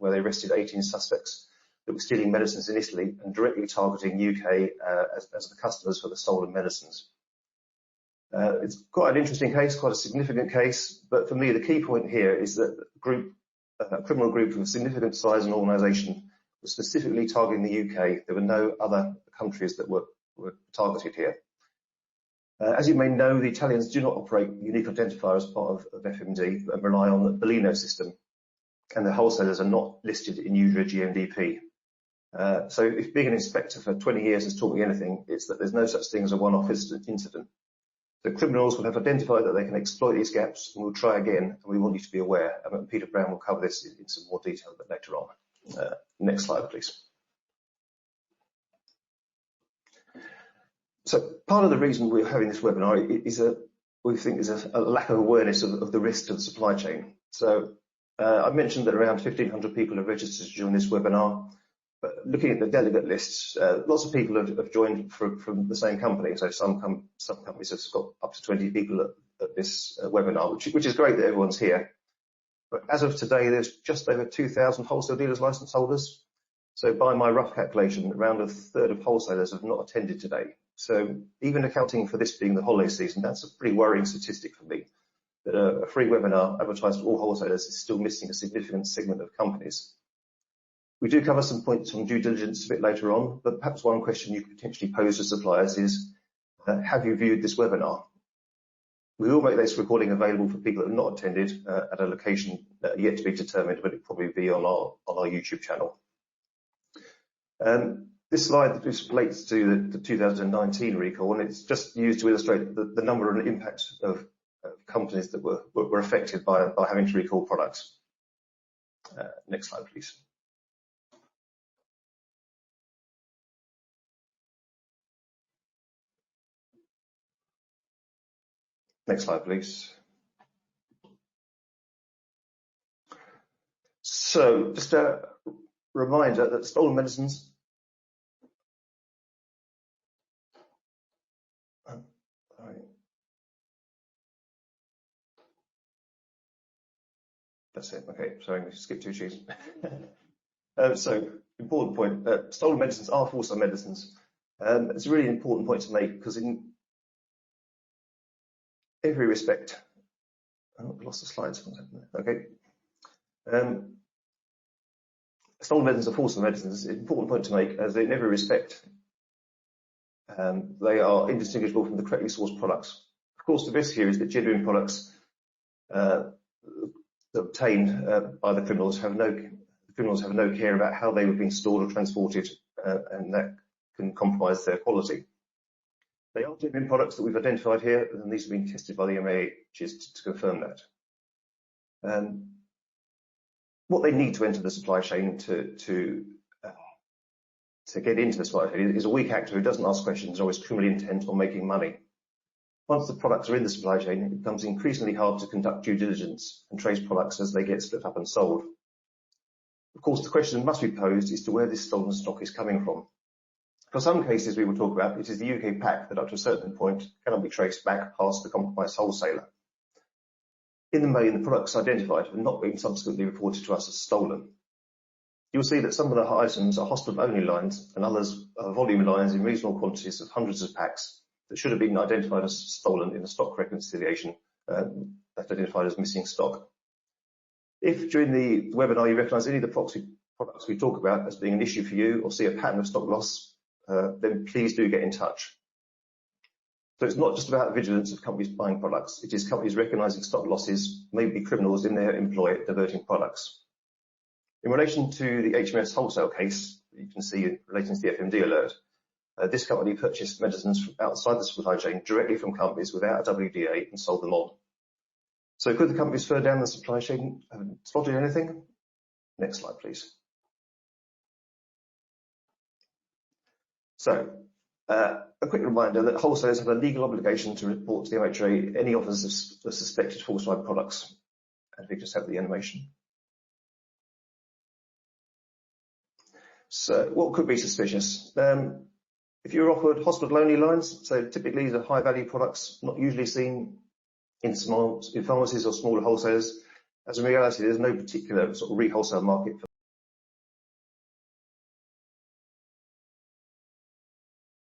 where they arrested 18 suspects that were stealing medicines in Italy and directly targeting UK as the customers for the stolen medicines. It's quite an interesting case, quite a significant case, but for me the key point here is that a criminal group of a significant size and organisation was specifically targeting the UK. There were no other countries that were targeted here. As you may know, the Italians do not operate unique identifier as part of FMD and rely on the Bellino system, and their wholesalers are not listed in UDRA GMDP. So if being an inspector for 20 years has taught me anything, it's that there's no such thing as a one-off incident. The criminals will have identified that they can exploit these gaps and will try again, and we want you to be aware. And Peter Brown will cover this in some more detail a bit later on. Next slide, please. So part of the reason we're having this webinar is we think is a lack of awareness of the risk to the supply chain. So I mentioned that around 1,500 people have registered to join this webinar. But looking at the delegate lists, lots of people have joined from the same company. So some companies have got up to 20 people at this webinar, which is great that everyone's here. But as of today, there's just over 2,000 wholesale dealers license holders. So by my rough calculation, around a third of wholesalers have not attended today. So even accounting for this being the holiday season, that's a pretty worrying statistic for me, that a free webinar advertised to all wholesalers is still missing a significant segment of companies. We do cover some points on due diligence a bit later on, but perhaps one question you could potentially pose to suppliers is, have you viewed this webinar? We will make this recording available for people that have not attended at a location yet to be determined, but it'll probably be on our YouTube channel. This slide relates to the 2019 recall, and it's just used to illustrate the number and impact of companies that were affected by having to recall products. Next slide, please. Next slide, please. So just a reminder that stolen medicines That's it. Okay, sorry, I'm going to skip 2 sheets. So, important point. Stolen medicines are false medicines. It's a really important point to make because in every respect, I've lost the slides. Okay. Stolen medicines are false medicines. It's an important point to make as in every respect, they are indistinguishable from the correctly sourced products. Of course, the risk here is that genuine products obtained by the criminals have no care about how they were being stored or transported, and that can compromise their quality. They are genuine products that we've identified here, and these have been tested by the MAHs to confirm that. What they need to enter the supply chain to get into the supply chain is a weak actor who doesn't ask questions or is criminally intent on making money. Once the products are in the supply chain, it becomes increasingly hard to conduct due diligence and trace products as they get split up and sold. Of course, the question that must be posed is to where this stolen stock is coming from. For some cases we will talk about, it is the UK pack that up to a certain point cannot be traced back past the compromised wholesaler. In the main, the products identified have not been subsequently reported to us as stolen. You'll see that some of the items are hospital-only lines and others are volume lines in reasonable quantities of hundreds of packs that should have been identified as stolen in the stock reconciliation that identified as missing stock. If during the webinar you recognise any of the proxy products we talk about as being an issue for you or see a pattern of stock loss, then please do get in touch. So it's not just about vigilance of companies buying products, it is companies recognising stock losses, maybe criminals in their employ diverting products. In relation to the HMS wholesale case, you can see relating to the FMD alert, this company purchased medicines from outside the supply chain directly from companies without a WDA and sold them on. So could the companies further down the supply chain have spotted anything? Next slide, please. So, a quick reminder that wholesalers have a legal obligation to report to the MHRA any offers of suspected falsified products. And we just have the animation. So, what could be suspicious? If you're offered hospital-only lines, so typically these are high-value products, not usually seen in pharmacies or smaller wholesalers, as in reality there's no particular sort of re-wholesale market for